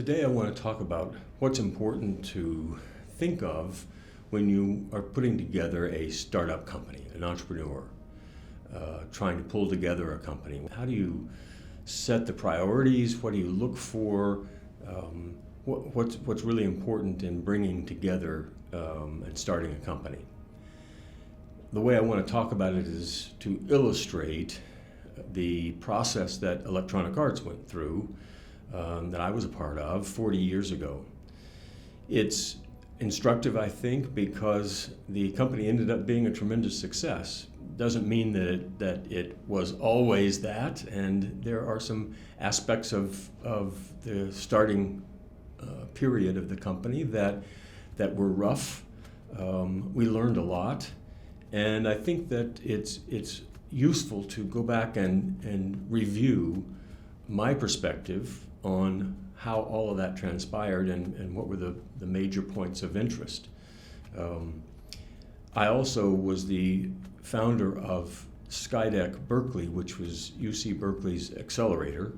Today I want to talk about what's important to think of when you are putting together a startup company, an entrepreneur, trying to pull together a company. How do you set the priorities? What do you look for? What's really important in bringing together and starting a company? The way I want to talk about it is to illustrate the process that Electronic Arts went through that I was a part of 40 years ago. It's instructive, I think, because the company ended up being a tremendous success. Doesn't mean that it was always that, and there are some aspects of the starting period of the company that were rough. We learned a lot, and I think that it's useful to go back and review my perspective on how all of that transpired and what were the major points of interest. I also was the founder of Skydeck Berkeley, which was UC Berkeley's accelerator,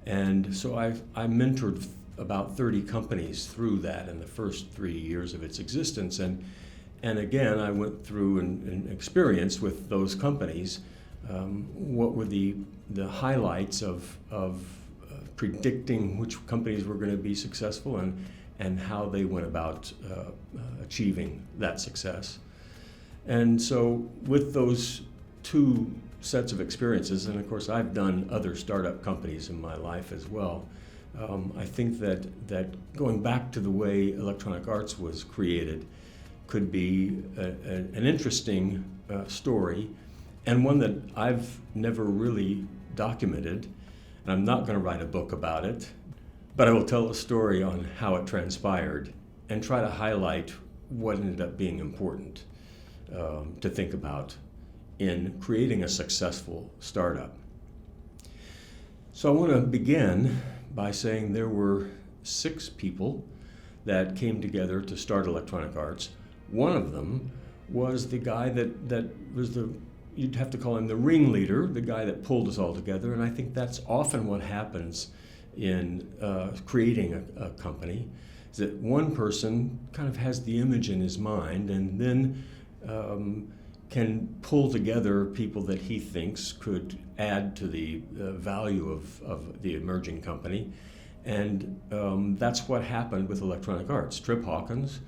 and so I mentored about 30 companies through that in the first 3 years of its existence, and again I went through and experienced with those companies what were the highlights of predicting which companies were going to be successful and how they went about achieving that success. And so with those two sets of experiences, and of course I've done other startup companies in my life as well, I think that going back to the way Electronic Arts was created could be an interesting story, and one that I've never really documented. And I'm not going to write a book about it, but I will tell a story on how it transpired and try to highlight what ended up being important to think about in creating a successful startup. So I want to begin by saying there were 6 people that came together to start Electronic Arts. One of them was the guy that was you'd have to call him the ringleader, the guy that pulled us all together, and I think that's often what happens in creating a company, is that one person kind of has the image in his mind and then can pull together people that he thinks could add to the value of the emerging company, and that's what happened with Electronic Arts. Trip Hawkins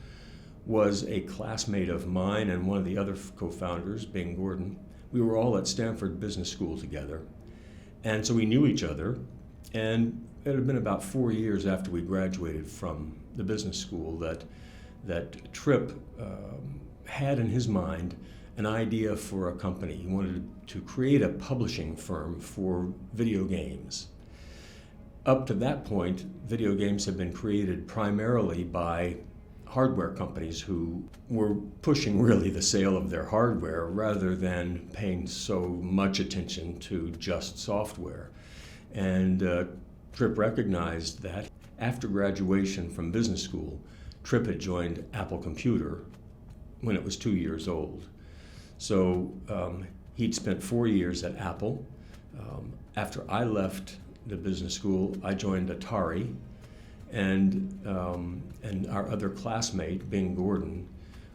was a classmate of mine and one of the other co-founders, Bing Gordon. We were all at Stanford Business School together, and so we knew each other, and it had been about 4 years after we graduated from the business school that Trip had in his mind an idea for a company. He wanted to create a publishing firm for video games. Up to that point, video games had been created primarily by hardware companies who were pushing really the sale of their hardware rather than paying so much attention to just software. And Tripp recognized that after graduation from business school, Tripp had joined Apple Computer when it was 2 years old. So he'd spent 4 years at Apple. After I left the business school, I joined Atari. And our other classmate, Bing Gordon,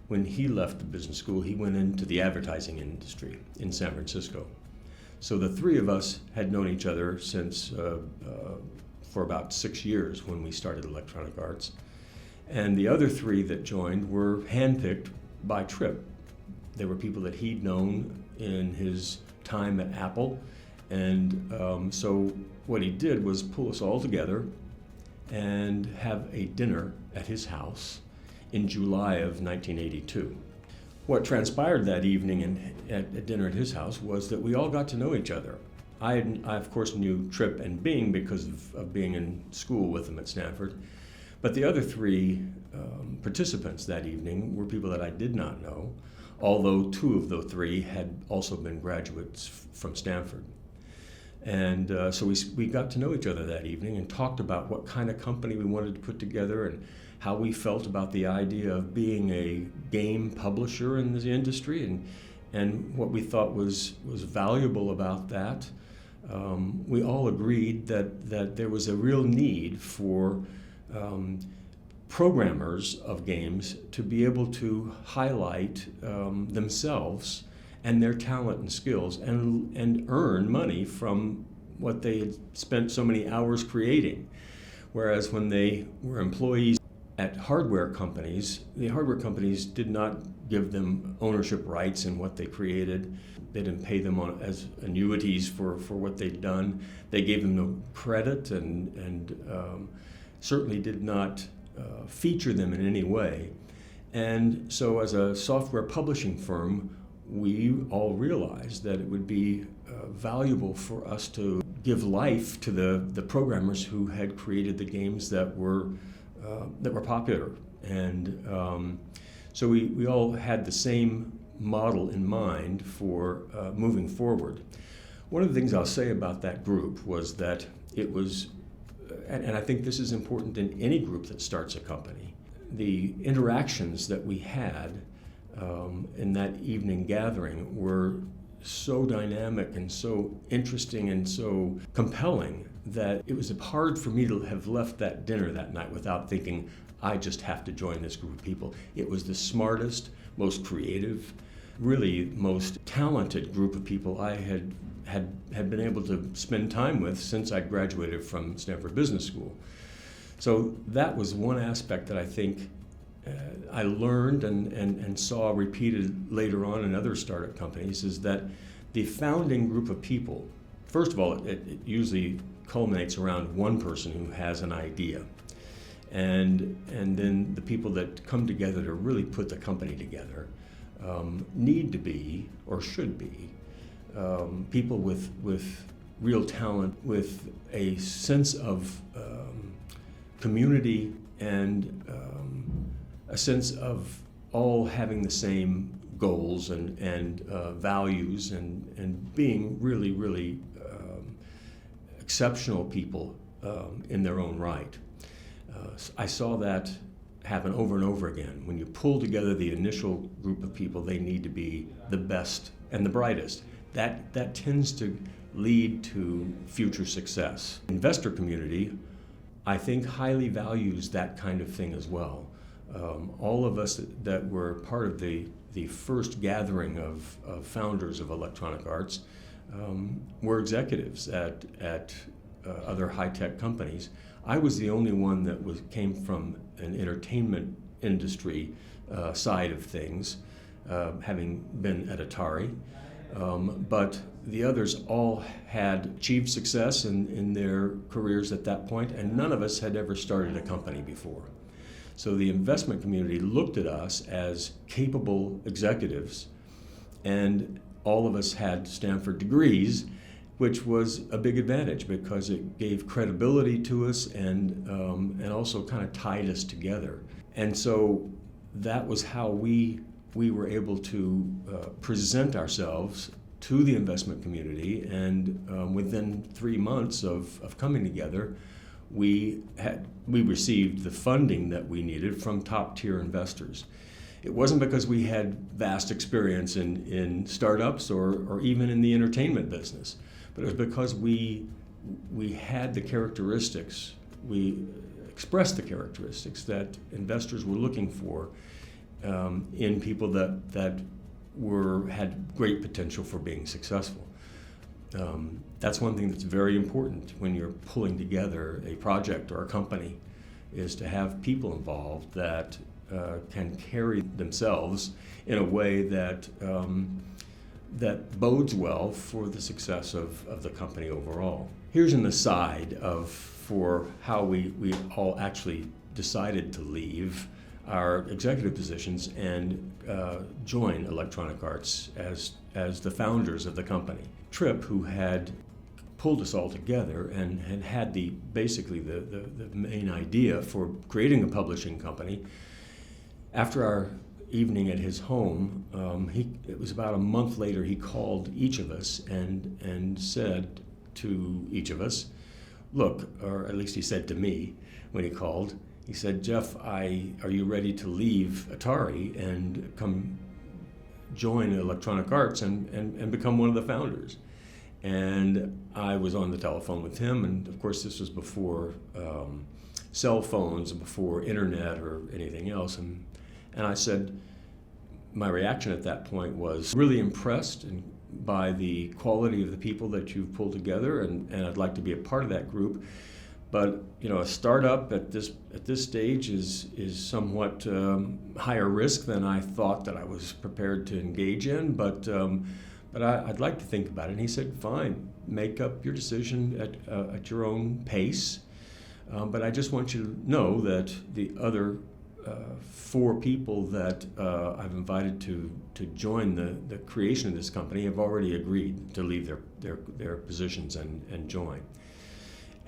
when he left the business school, he went into the advertising industry in San Francisco. So the 3 of us had known each other since for about 6 years when we started Electronic Arts. And the other 3 that joined were handpicked by Trip. They were people that he'd known in his time at Apple. And so what he did was pull us all together and have a dinner at his house in July of 1982. What transpired that evening at dinner at his house was that we all got to know each other. I of course knew Trip and Bing because of being in school with them at Stanford, but the other 3 participants that evening were people that I did not know, although 2 of the 3 had also been graduates from Stanford. And so we got to know each other that evening and talked about what kind of company we wanted to put together and how we felt about the idea of being a game publisher in the industry and what we thought was valuable about that. We all agreed that there was a real need for programmers of games to be able to highlight themselves and their talent and skills and earn money from what they had spent so many hours creating. Whereas when they were employees at hardware companies, the hardware companies did not give them ownership rights in what they created. They didn't pay them as annuities for what they'd done. They gave them no credit and certainly did not feature them in any way. And so as a software publishing firm, we all realized that it would be valuable for us to give life to the programmers who had created the games that were popular. And so we all had the same model in mind for moving forward. One of the things I'll say about that group was that it was, and I think this is important in any group that starts a company, the interactions that we had in that evening gathering were so dynamic and so interesting and so compelling that it was hard for me to have left that dinner that night without thinking, I just have to join this group of people. It was the smartest, most creative, really most talented group of people I had been able to spend time with since I graduated from Stanford Business School. So that was one aspect that I think I learned and saw repeated later on in other startup companies, is that the founding group of people, first of all, it usually culminates around one person who has an idea. And then the people that come together to really put the company together need to be, or should be, people with real talent, with a sense of community and a sense of all having the same goals and values and being really, really exceptional people in their own right. I saw that happen over and over again. When you pull together the initial group of people, they need to be the best and the brightest. That tends to lead to future success. Investor community, I think, highly values that kind of thing as well. All of us that were part of the first gathering of founders of Electronic Arts were executives at other high-tech companies. I was the only one that came from an entertainment industry side of things, having been at Atari. But the others all had achieved success in their careers at that point, and none of us had ever started a company before. So the investment community looked at us as capable executives, and all of us had Stanford degrees, which was a big advantage because it gave credibility to us and also kind of tied us together. And so that was how we were able to present ourselves to the investment community, and within 3 months of coming together, we received the funding that we needed from top-tier investors. It wasn't because we had vast experience in startups or even in the entertainment business, but it was because we had the characteristics, we expressed the characteristics that investors were looking for in people that had great potential for being successful. That's one thing that's very important when you're pulling together a project or a company, is to have people involved that can carry themselves in a way that bodes well for the success of the company overall. Here's an aside for how we all actually decided to leave our executive positions and join Electronic Arts as the founders of the company. Tripp, who had pulled us all together and had basically the main idea for creating a publishing company, after our evening at his home, it was about a month later, he called each of us and said to each of us, look, or at least he said to me when he called, he said, Jeff, are you ready to leave Atari and come join Electronic Arts and become one of the founders? And I was on the telephone with him, and of course this was before cell phones, before internet or anything else. And I said, my reaction at that point was really impressed by the quality of the people that you've pulled together, and I'd like to be a part of that group. But a startup at this stage is somewhat higher risk than I thought that I was prepared to engage in. But I'd like to think about it. And he said, "Fine, make up your decision at your own pace. But I just want you to know that the other 4 people that I've invited to join the creation of this company have already agreed to leave their positions and join."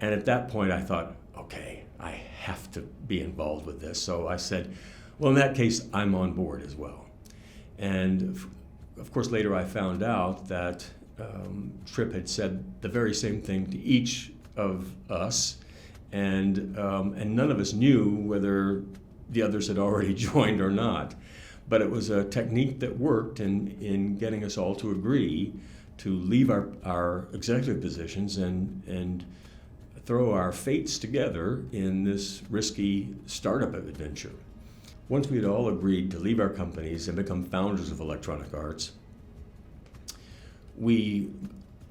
And at that point I thought, okay, I have to be involved with this. So I said, well, in that case, I'm on board as well. And of course, later I found out that Tripp had said the very same thing to each of us, and none of us knew whether the others had already joined or not. But it was a technique that worked in getting us all to agree to leave our executive positions and throw our fates together in this risky startup adventure. Once we had all agreed to leave our companies and become founders of Electronic Arts, we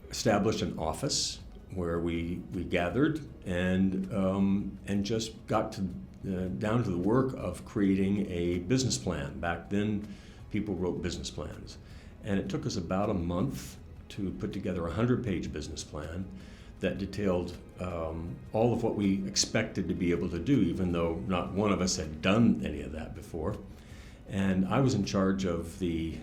established an office where we gathered and just got down to the work of creating a business plan. Back then, people wrote business plans. And it took us about a month to put together a 100-page business plan that detailed all of what we expected to be able to do, even though not one of us had done any of that before. And I was in charge of the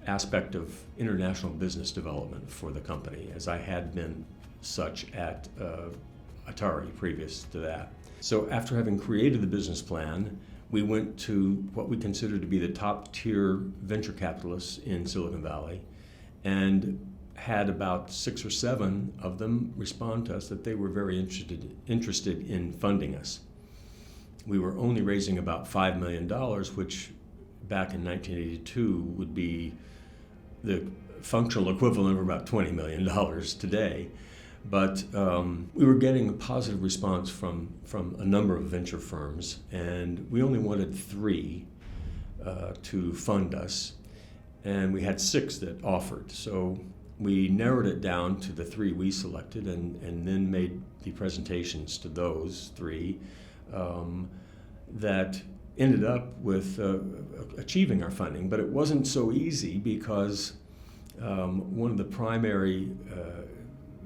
aspect of international business development for the company, as I had been such at Atari previous to that. So after having created the business plan, we went to what we considered to be the top tier venture capitalists in Silicon Valley, and had about 6 or 7 of them respond to us that they were very interested in funding us. We were only raising about $5 million, which back in 1982 would be the functional equivalent of about $20 million today. But we were getting a positive response from a number of venture firms, and we only wanted 3 to fund us, and we had 6 that offered. So we narrowed it down to the 3 we selected, and then made the presentations to those 3 that ended up with achieving our funding. But it wasn't so easy because one of the primary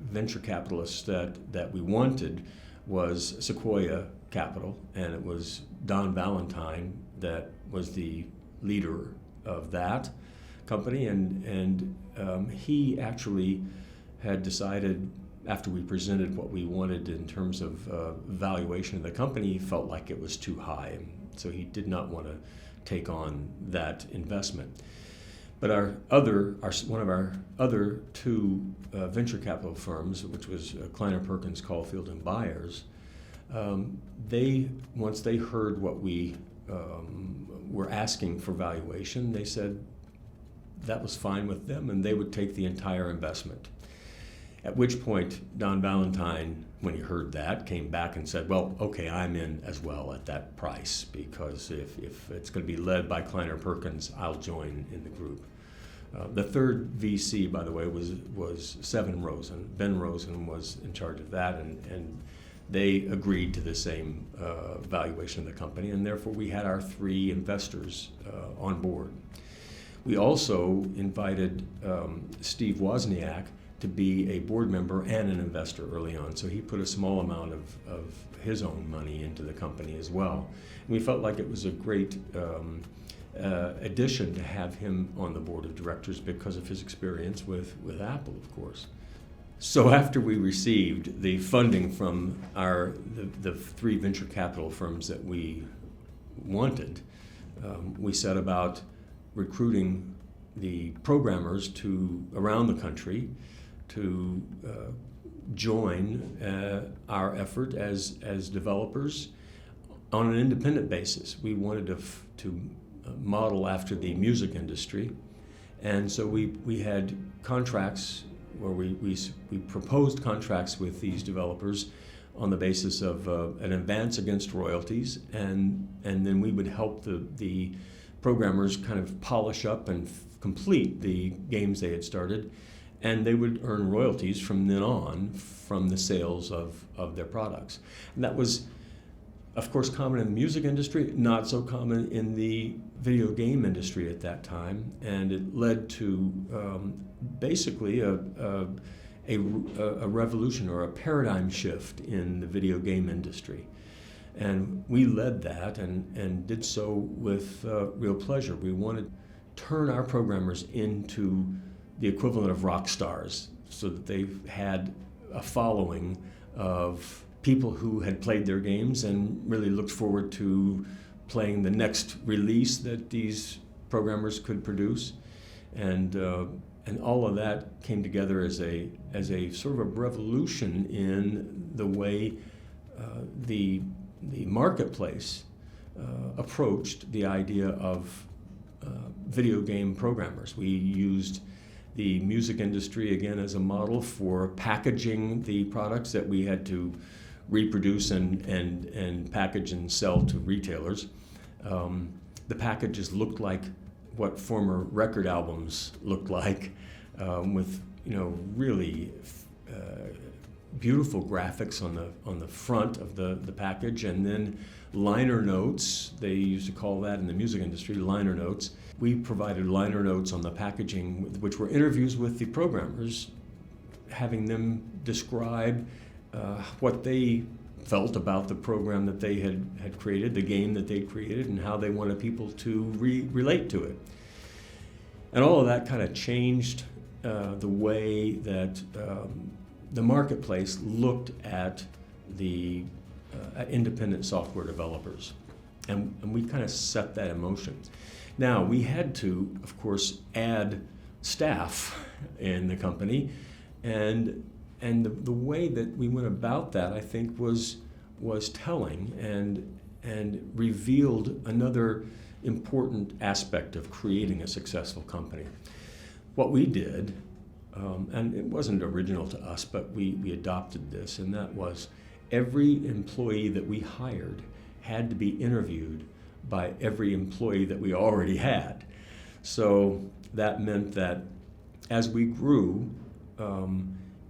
venture capitalists that we wanted was Sequoia Capital, and it was Don Valentine that was the leader of that company, and he actually had decided, after we presented what we wanted in terms of valuation of the company, he felt like it was too high, and so he did not want to take on that investment. But one of our other 2 venture capital firms, which was Kleiner Perkins, Caulfield, and Byers, once they heard what we were asking for valuation, they said that was fine with them, and they would take the entire investment. At which point, Don Valentine, when he heard that, came back and said, well, okay, I'm in as well at that price, because if it's going to be led by Kleiner Perkins, I'll join in the group. The third VC, by the way, was Seven Rosen. Ben Rosen was in charge of that, and they agreed to the same valuation of the company, and therefore we had our 3 investors on board. We also invited Steve Wozniak to be a board member and an investor early on, so he put a small amount of his own money into the company as well. And we felt like it was a great addition to have him on the board of directors because of his experience with Apple, of course. So after we received the funding from the 3 venture capital firms that we wanted, we set about recruiting the programmers around the country to join our effort as developers on an independent basis. We wanted to model after the music industry, and so we had contracts where we proposed contracts with these developers on the basis of an advance against royalties, and then we would help the programmers kind of polish up and complete the games they had started, and they would earn royalties from then on from the sales of their products. And that was, of course, common in the music industry, not so common in the video game industry at that time, and it led to basically a revolution or a paradigm shift in the video game industry. And we led that and did so with real pleasure. We wanted to turn our programmers into the equivalent of rock stars, so that they had a following of people who had played their games and really looked forward to playing the next release that these programmers could produce. And all of that came together as a sort of a revolution in the way the marketplace approached the idea of video game programmers. We used the music industry again as a model for packaging the products that we had to reproduce and package and sell to retailers. The packages looked like what former record albums looked like, with really beautiful graphics on the front of the package, and then liner notes. They used to call that in the music industry liner notes. We provided liner notes on the packaging, which were interviews with the programmers, having them describe what they felt about the program that they had created, the game that they created, and how they wanted people to relate to it. And all of that kind of changed the way that the marketplace looked at the independent software developers. And we kind of set that in motion. Now, we had to, of course, add staff in the company, and the way that we went about that, I think, was telling and revealed another important aspect of creating a successful company. What we did, and it wasn't original to us, but we adopted this, and that was every employee that we hired had to be interviewed by every employee that we already had. So that meant that as we grew,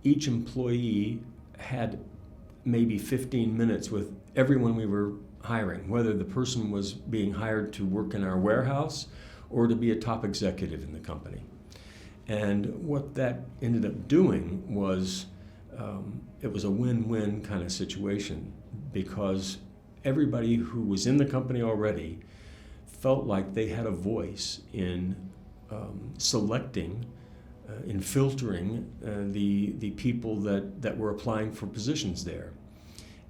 each employee had maybe 15 minutes with everyone we were hiring, whether the person was being hired to work in our warehouse or to be a top executive in the company. And what that ended up doing was it was a win-win kind of situation, because everybody who was in the company already felt like they had a voice in selecting, in filtering the people that were applying for positions there.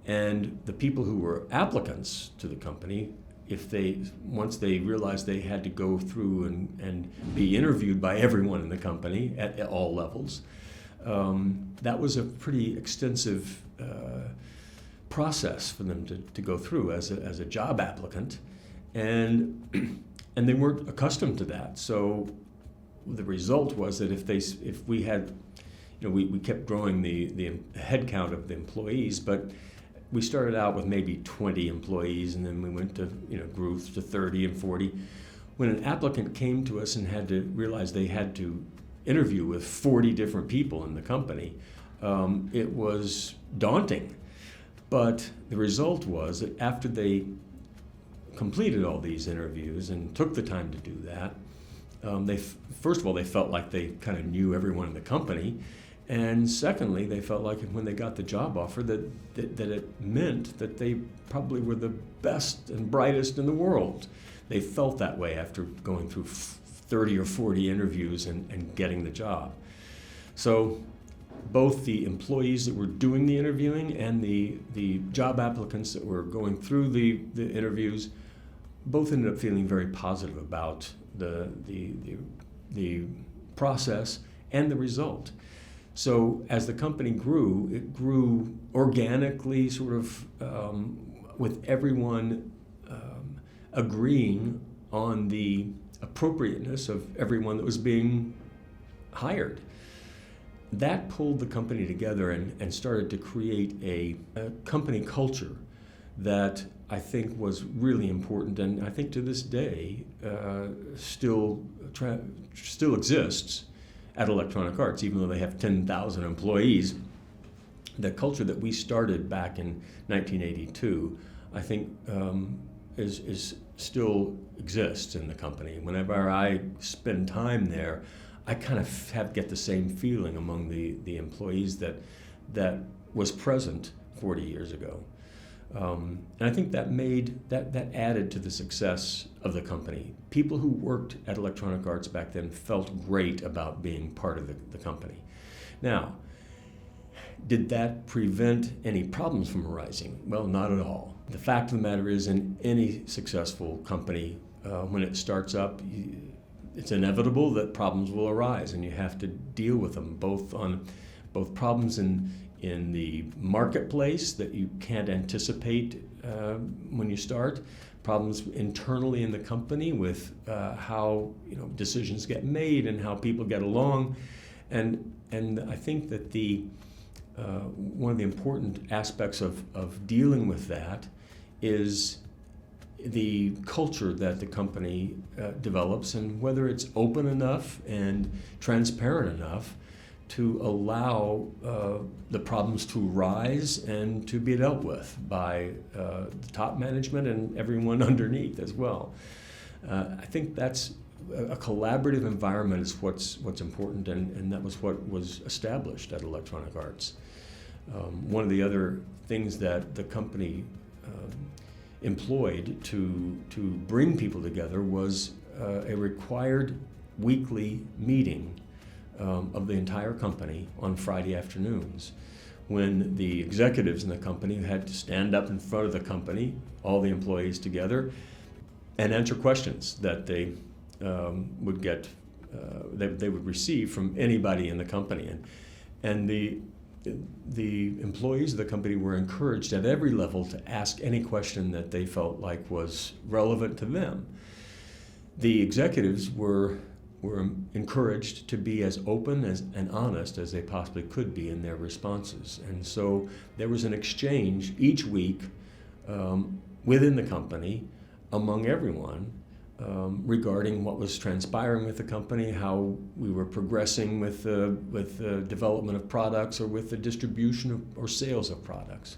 And the people who were applicants to the company, once they realized they had to go through and be interviewed by everyone in the company at all levels, that was a pretty extensive process for them to go through as a job applicant, and they weren't accustomed to that. So the result was that if we had, we kept growing the head count of the employees, but we started out with maybe 20 employees, and then we went to grew to 30 and 40. When an applicant came to us and had to realize they had to interview with 40 different people in the company, it was daunting. But the result was that after they completed all these interviews and took the time to do that, first of all, they felt like they kind of knew everyone in the company. And secondly, they felt like when they got the job offer that it meant that they probably were the best and brightest in the world. They felt that way after going through 30 or 40 interviews and getting the job. So both the employees that were doing the interviewing and the job applicants that were going through the interviews both ended up feeling very positive about the process and the result. So as the company grew, it grew organically, sort of with everyone agreeing on the appropriateness of everyone that was being hired. that pulled the company together and started to create a company culture that I think was really important, and I think to this day still exists at Electronic Arts, even though they have 10,000 employees. The culture that we started back in 1982, I think, is still exists in the company. Whenever I spend time there, I kind of get the same feeling among the employees that was present 40 years ago. And I think that added to the success of the company. People who worked at Electronic Arts back then felt great about being part of the company. Now, did that prevent any problems from arising? Well, not at all. The fact of the matter is, in any successful company, when it starts up, it's inevitable that problems will arise, and you have to deal with them, both problems in the marketplace that you can't anticipate when you start, problems internally in the company with how decisions get made and how people get along, and I think that one of the important aspects of dealing with that is the culture that the company develops, and whether it's open enough and transparent enough to allow the problems to rise and to be dealt with by the top management and everyone underneath as well. I think that's a collaborative environment is what's important, and that was what was established at Electronic Arts. One of the other things that the company employed to bring people together was a required weekly meeting of the entire company on Friday afternoons, when the executives in the company had to stand up in front of the company, all the employees together, and answer questions that they would get, they would receive from anybody in the company. And the employees of the company were encouraged at every level to ask any question that they felt like was relevant to them. The executives were encouraged to be as open and honest as they possibly could be in their responses. And so there was an exchange each week within the company among everyone regarding what was transpiring with the company, how we were progressing with the development of products or with the distribution or sales of products.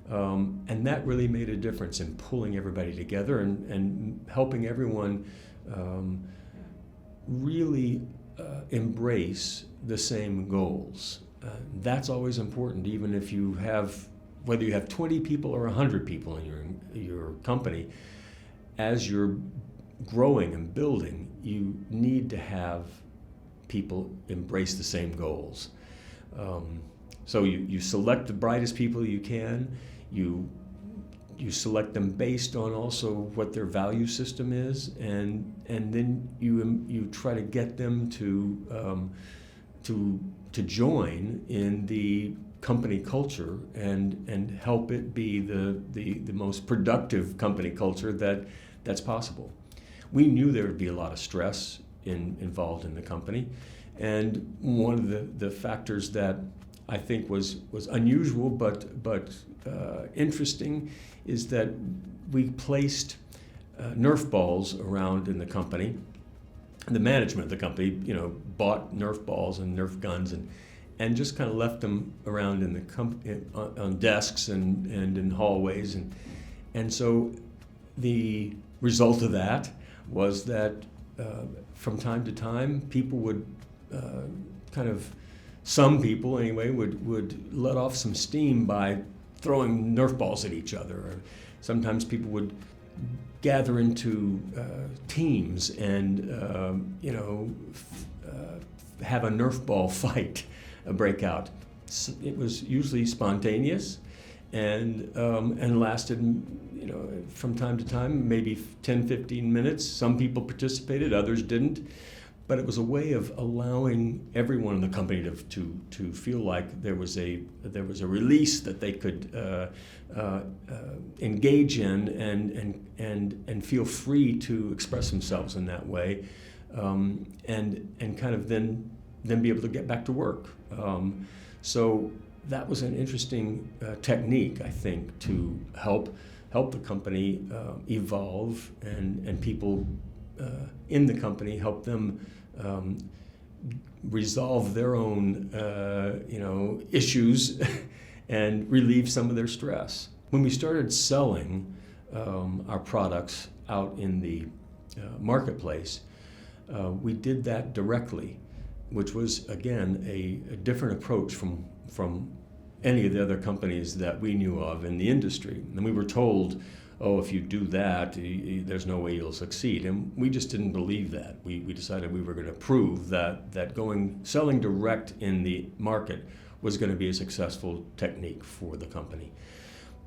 And that really made a difference in pulling everybody together and helping everyone really embrace the same goals. That's always important, even if whether you have 20 people or 100 people in your company. As you're growing and building, you need to have people embrace the same goals. So you select the brightest people you can. You select them based on also what their value system is, and then you try to get them to join in the company culture and help it be the most productive company culture that's possible. We knew there would be a lot of stress involved in the company, and one of the factors that I think was unusual but interesting is that we placed Nerf balls around in the company. The management of the company, bought Nerf balls and Nerf guns and just kind of left them around in the on desks and in hallways, and so the result of that was that from time to time people would some people anyway would let off some steam by throwing Nerf balls at each other. Or sometimes people would gather into teams and have a Nerf ball fight break out. It was usually spontaneous and lasted from time to time, maybe 10-15 minutes. Some people participated, others didn't. But it was a way of allowing everyone in the company to feel like there was a release that they could engage in and feel free to express themselves in that way, and kind of then then be able to get back to work. So that was an interesting technique, I think, to help the company evolve, and people in the company help them resolve their own issues and relieve some of their stress. When we started selling our products out in the marketplace, we did that directly, which was, again, a different approach from any of the other companies that we knew of in the industry. And we were told, oh, if you do that, there's no way you'll succeed. And we just didn't believe that. We decided we were going to prove that selling direct in the market was going to be a successful technique for the company.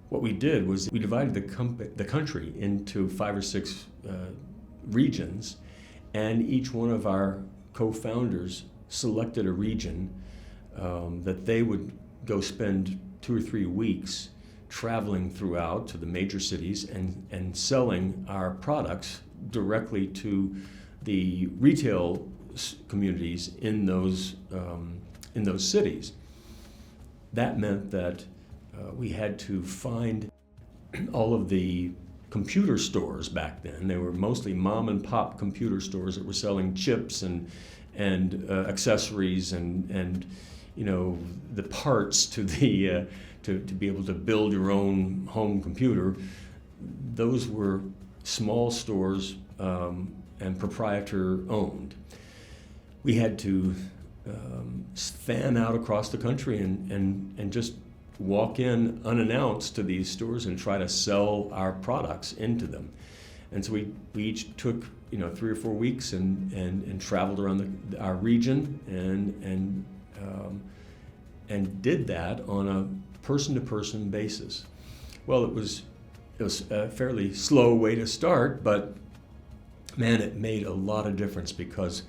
What we did was we divided the country into 5 or 6 regions, and each one of our co-founders selected a region that they would go spend 2 or 3 weeks traveling throughout to the major cities and selling our products directly to the retail communities in those cities. That meant that we had to find all of the computer stores back then. They were mostly mom and pop computer stores that were selling chips and accessories and the parts to the to be able to build your own home computer. Those were small stores and proprietor owned. We had to fan out across the country and just walk in unannounced to these stores and try to sell our products into them. And so we each took 3 or 4 weeks and traveled around our region and did that on a person-to-person basis. Well, it was a fairly slow way to start, but man, it made a lot of difference, because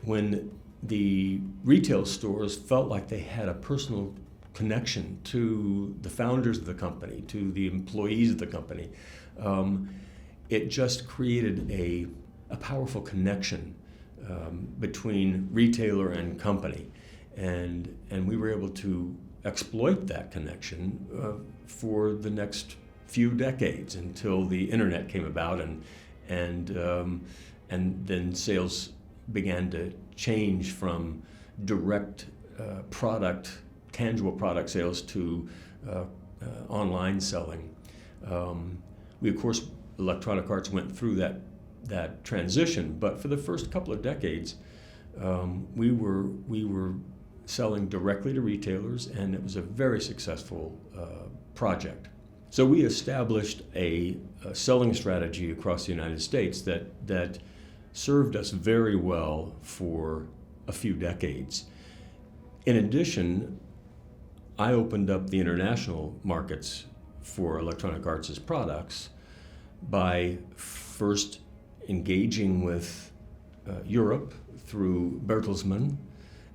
when the retail stores felt like they had a personal connection to the founders of the company, to the employees of the company, it just created a powerful connection between retailer and company, and we were able to exploit that connection for the next few decades until the internet came about, and then sales began to change from direct tangible product sales to online selling. We, of course, Electronic Arts went through that transition, but for the first couple of decades, we were selling directly to retailers, and it was a very successful project. So we established a selling strategy across the United States that served us very well for a few decades. In addition, I opened up the international markets for Electronic Arts' products by first engaging with Europe through Bertelsmann,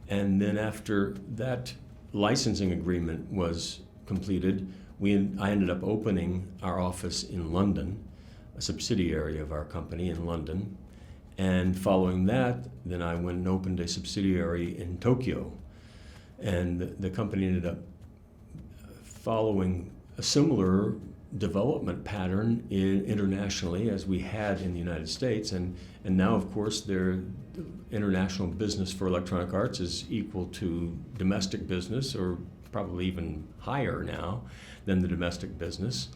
and then after that licensing agreement was completed, I ended up opening our office in London, a subsidiary of our company in London. And following that, then I went and opened a subsidiary in Tokyo. And the company ended up following a similar development pattern internationally as we had in the United States. And now, of course, their international business for Electronic Arts is equal to domestic business, or probably even higher now than the domestic business.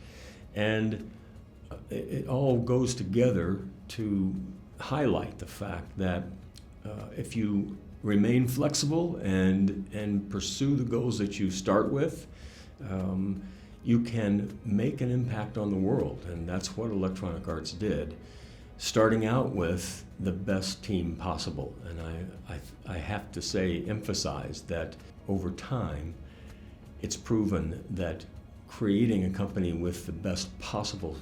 And it all goes together to highlight the fact that if you remain flexible and pursue the goals that you start with, you can make an impact on the world. And that's what Electronic Arts did, starting out with the best team possible. And I have to say, emphasize that over time, it's proven that creating a company with the best possible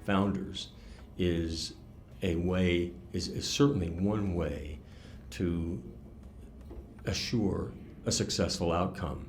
founders is certainly one way to assure a successful outcome.